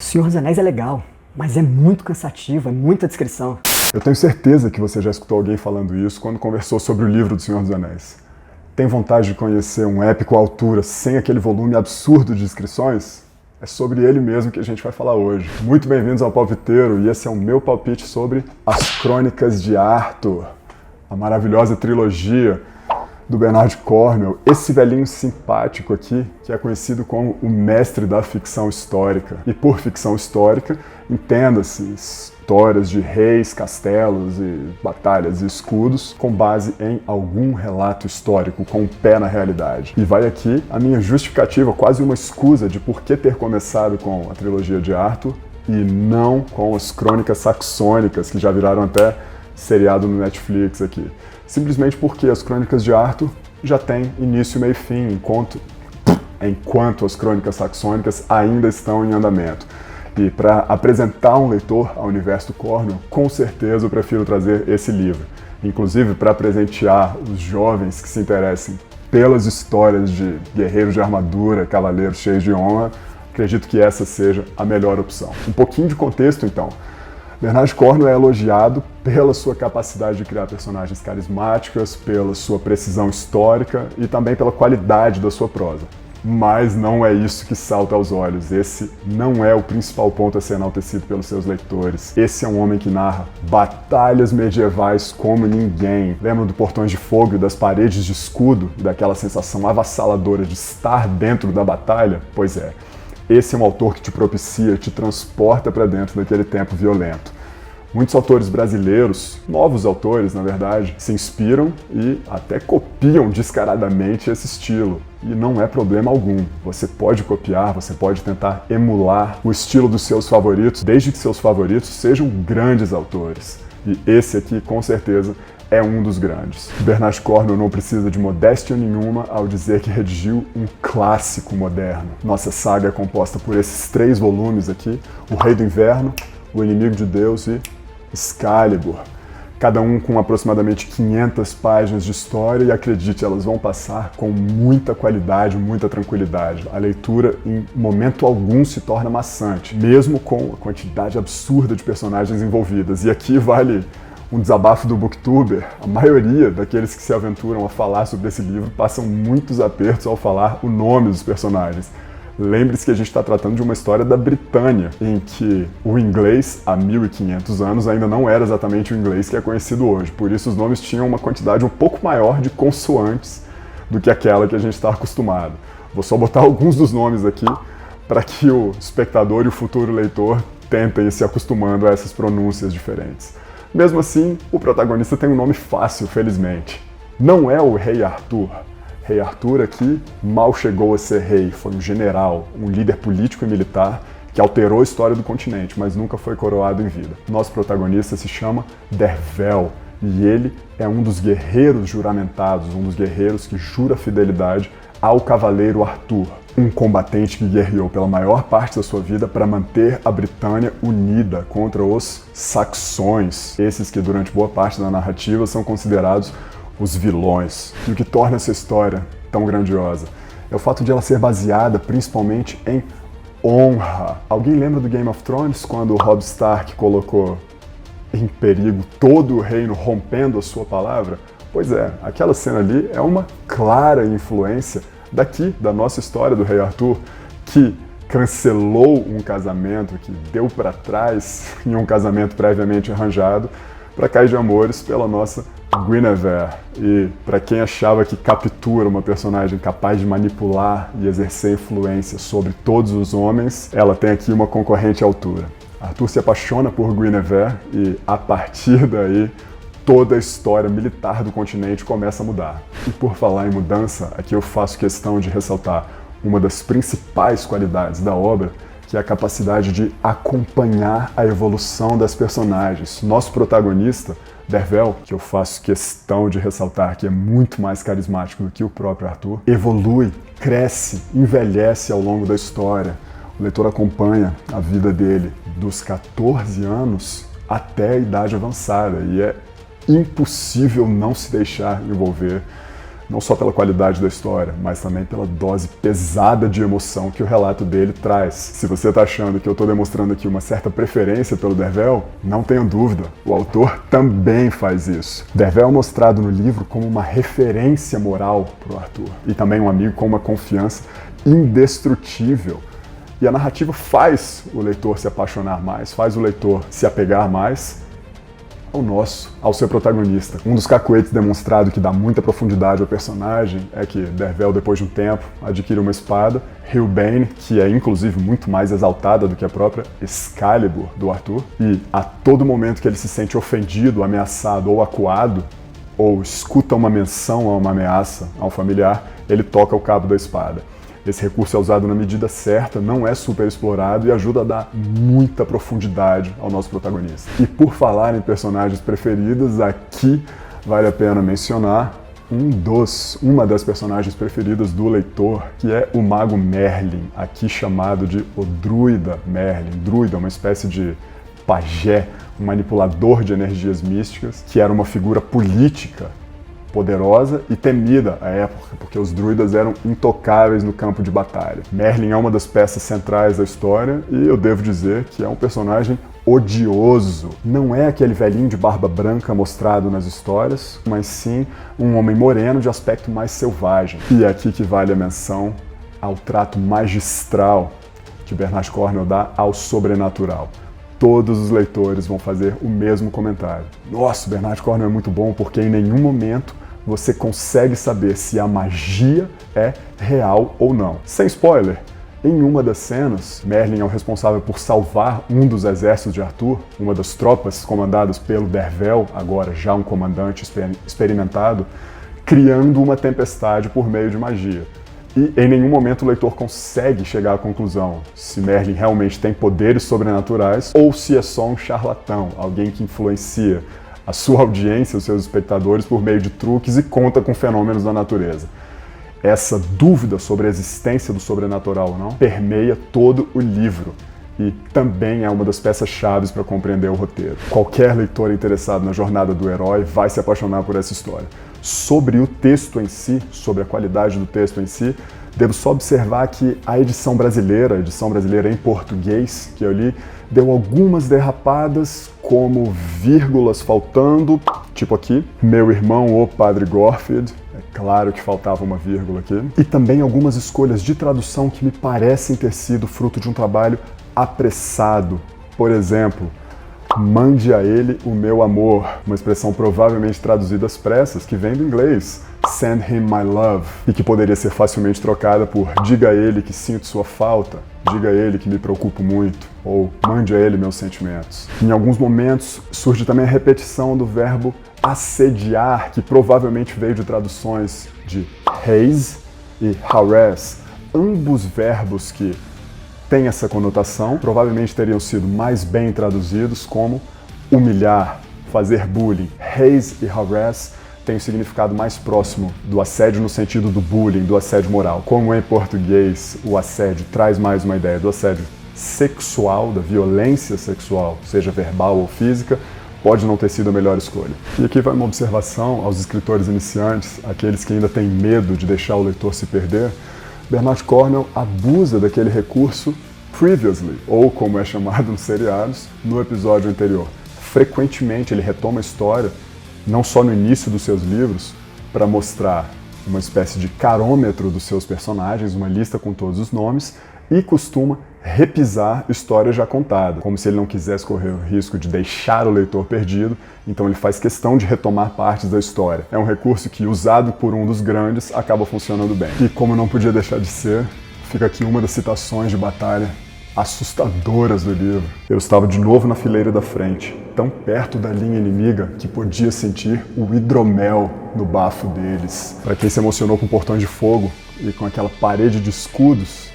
Senhor dos Anéis é legal, mas é muito cansativo, é muita descrição. Eu tenho certeza que você já escutou alguém falando isso quando conversou sobre o livro do Senhor dos Anéis. Tem vontade de conhecer um épico à altura sem aquele volume absurdo de descrições? É sobre ele mesmo que a gente vai falar hoje. Muito bem-vindos ao Palpiteiro, e esse é o meu palpite sobre As Crônicas de Arthur, a maravilhosa trilogia do Bernard Cornwell, esse velhinho simpático aqui, que é conhecido como o mestre da ficção histórica. E por ficção histórica, entenda-se histórias de reis, castelos e batalhas e escudos com base em algum relato histórico, com o pé na realidade. E vai aqui a minha justificativa, quase uma escusa de por que ter começado com a trilogia de Arthur e não com as crônicas saxônicas, que já viraram até seriado no Netflix aqui. Simplesmente porque as crônicas de Arthur já têm início, meio e fim, enquanto as crônicas saxônicas ainda estão em andamento. E para apresentar um leitor ao universo do Cornwell, com certeza eu prefiro trazer esse livro. Inclusive para presentear os jovens que se interessem pelas histórias de guerreiros de armadura, cavaleiros cheios de honra, acredito que essa seja a melhor opção. Um pouquinho de contexto então. Bernard Cornwell é elogiado pela sua capacidade de criar personagens carismáticas, pela sua precisão histórica e também pela qualidade da sua prosa. Mas não é isso que salta aos olhos. Esse não é o principal ponto a ser enaltecido pelos seus leitores. Esse é um homem que narra batalhas medievais como ninguém. Lembram do Portões de Fogo e das paredes de escudo e daquela sensação avassaladora de estar dentro da batalha? Pois é. Esse é um autor que te propicia, te transporta para dentro daquele tempo violento. Muitos autores brasileiros, novos autores na verdade, se inspiram e até copiam descaradamente esse estilo. E não é problema algum. Você pode copiar, você pode tentar emular o estilo dos seus favoritos, desde que seus favoritos sejam grandes autores. E esse aqui, com certeza, é um dos grandes. Bernard Cornwell não precisa de modéstia nenhuma ao dizer que redigiu um clássico moderno. Nossa saga é composta por esses 3 volumes aqui, O Rei do Inverno, O Inimigo de Deus e Excalibur. Cada um com aproximadamente 500 páginas de história e acredite, elas vão passar com muita qualidade, muita tranquilidade. A leitura em momento algum se torna maçante, mesmo com a quantidade absurda de personagens envolvidas. E aqui vale um desabafo do booktuber. A maioria daqueles que se aventuram a falar sobre esse livro passam muitos apertos ao falar o nome dos personagens. Lembre-se que a gente está tratando de uma história da Britânia, em que o inglês, há 1500 anos, ainda não era exatamente o inglês que é conhecido hoje. Por isso os nomes tinham uma quantidade um pouco maior de consoantes do que aquela que a gente está acostumado. Vou só botar alguns dos nomes aqui para que o espectador e o futuro leitor tentem ir se acostumando a essas pronúncias diferentes. Mesmo assim, o protagonista tem um nome fácil, felizmente. Não é o Rei Arthur. Rei Arthur aqui mal chegou a ser rei, foi um general, um líder político e militar que alterou a história do continente, mas nunca foi coroado em vida. Nosso protagonista se chama Dervel e ele é um dos guerreiros juramentados, um dos guerreiros que jura fidelidade ao cavaleiro Arthur, um combatente que guerreou pela maior parte da sua vida para manter a Britânia unida contra os saxões, esses que durante boa parte da narrativa são considerados os vilões. E o que torna essa história tão grandiosa é o fato de ela ser baseada principalmente em honra. Alguém lembra do Game of Thrones, quando o Robb Stark colocou em perigo todo o reino rompendo a sua palavra? Pois é, aquela cena ali é uma clara influência daqui, da nossa história do Rei Arthur, que cancelou um casamento, que deu para trás em um casamento previamente arranjado, para cair de amores pela nossa Guinevere. E para quem achava que captura uma personagem capaz de manipular e exercer influência sobre todos os homens, ela tem aqui uma concorrente à altura. Arthur se apaixona por Guinevere e, a partir daí, toda a história militar do continente começa a mudar. E por falar em mudança, aqui eu faço questão de ressaltar uma das principais qualidades da obra, que é a capacidade de acompanhar a evolução das personagens. Nosso protagonista, Dervel, que eu faço questão de ressaltar que é muito mais carismático do que o próprio Arthur, evolui, cresce, envelhece ao longo da história. O leitor acompanha a vida dele dos 14 anos até a idade avançada e é impossível não se deixar envolver não só pela qualidade da história, mas também pela dose pesada de emoção que o relato dele traz. Se você está achando que eu estou demonstrando aqui uma certa preferência pelo Dervel, não tenho dúvida, o autor também faz isso. Dervel é mostrado no livro como uma referência moral para o Arthur, e também um amigo com uma confiança indestrutível. E a narrativa faz o leitor se apaixonar mais, faz o leitor se apegar mais ao seu protagonista. Um dos cacuetes demonstrado que dá muita profundidade ao personagem é que Dervel, depois de um tempo, adquire uma espada, Hilbane, que é inclusive muito mais exaltada do que a própria Excalibur do Arthur, e a todo momento que ele se sente ofendido, ameaçado ou acuado, ou escuta uma menção a uma ameaça a um familiar, ele toca o cabo da espada. Esse recurso é usado na medida certa, não é super explorado e ajuda a dar muita profundidade ao nosso protagonista. E por falar em personagens preferidos, aqui vale a pena mencionar uma das personagens preferidas do leitor, que é o mago Merlin, aqui chamado de o druida Merlin. Druida é uma espécie de pajé, um manipulador de energias místicas, que era uma figura política poderosa e temida à época, porque os druidas eram intocáveis no campo de batalha. Merlin é uma das peças centrais da história e eu devo dizer que é um personagem odioso. Não é aquele velhinho de barba branca mostrado nas histórias, mas sim um homem moreno de aspecto mais selvagem. E é aqui que vale a menção ao trato magistral que Bernard Cornwell dá ao sobrenatural. Todos os leitores vão fazer o mesmo comentário. Nossa, Bernard Cornwell é muito bom porque em nenhum momento você consegue saber se a magia é real ou não. Sem spoiler, em uma das cenas, Merlin é o responsável por salvar um dos exércitos de Arthur, uma das tropas comandadas pelo Dervel, agora já um comandante experimentado, criando uma tempestade por meio de magia. E em nenhum momento o leitor consegue chegar à conclusão se Merlin realmente tem poderes sobrenaturais ou se é só um charlatão, alguém que influencia a sua audiência, os seus espectadores, por meio de truques e conta com fenômenos da natureza. Essa dúvida sobre a existência do sobrenatural ou não permeia todo o livro e também é uma das peças-chave para compreender o roteiro. Qualquer leitor interessado na jornada do herói vai se apaixonar por essa história. Sobre o texto em si, sobre a qualidade do texto em si, devo só observar que a edição brasileira em português que eu li, deu algumas derrapadas, como vírgulas faltando, tipo aqui, meu irmão, o Padre Gorfield, é claro que faltava uma vírgula aqui, e também algumas escolhas de tradução que me parecem ter sido fruto de um trabalho apressado. Por exemplo, mande a ele o meu amor, uma expressão provavelmente traduzida às pressas, que vem do inglês, send him my love, e que poderia ser facilmente trocada por diga a ele que sinto sua falta, diga a ele que me preocupo muito, ou mande a ele meus sentimentos. Em alguns momentos surge também a repetição do verbo assediar, que provavelmente veio de traduções de haze e harass, ambos verbos que têm essa conotação, provavelmente teriam sido mais bem traduzidos como humilhar, fazer bullying. Haze e harass têm um significado mais próximo do assédio no sentido do bullying, do assédio moral. Como em português o assédio traz mais uma ideia do assédio sexual, da violência sexual, seja verbal ou física, pode não ter sido a melhor escolha. E aqui vai uma observação aos escritores iniciantes, aqueles que ainda têm medo de deixar o leitor se perder. Bernard Cornwell abusa daquele recurso previously, ou como é chamado nos seriados, no episódio anterior. Frequentemente ele retoma a história, não só no início dos seus livros, para mostrar uma espécie de carômetro dos seus personagens, uma lista com todos os nomes, e costuma repisar história já contada, como se ele não quisesse correr o risco de deixar o leitor perdido, então ele faz questão de retomar partes da história. É um recurso que, usado por um dos grandes, acaba funcionando bem. E como não podia deixar de ser, fica aqui uma das citações de batalha assustadoras do livro. Eu estava de novo na fileira da frente, tão perto da linha inimiga que podia sentir o hidromel no bafo deles. Para quem se emocionou com portões de fogo e com aquela parede de escudos,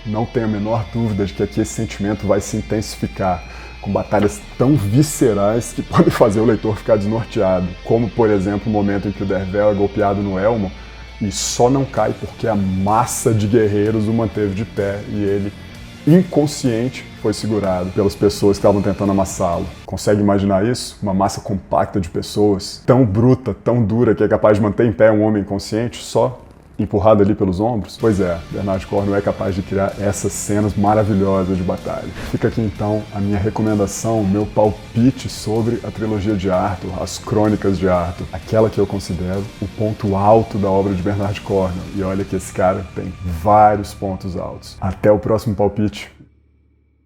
não tenho a menor dúvida de que aqui esse sentimento vai se intensificar, com batalhas tão viscerais que podem fazer o leitor ficar desnorteado, como, por exemplo, o momento em que o Dervel é golpeado no elmo e só não cai porque a massa de guerreiros o manteve de pé e ele inconsciente foi segurado pelas pessoas que estavam tentando amassá-lo. Consegue imaginar isso? Uma massa compacta de pessoas, tão bruta, tão dura, que é capaz de manter em pé um homem inconsciente só empurrado ali pelos ombros? Pois é, Bernard Cornwell é capaz de criar essas cenas maravilhosas de batalha. Fica aqui então a minha recomendação, o meu palpite sobre a trilogia de Arthur, as Crônicas de Arthur, aquela que eu considero o ponto alto da obra de Bernard Cornwell. E olha que esse cara tem vários pontos altos. Até o próximo palpite.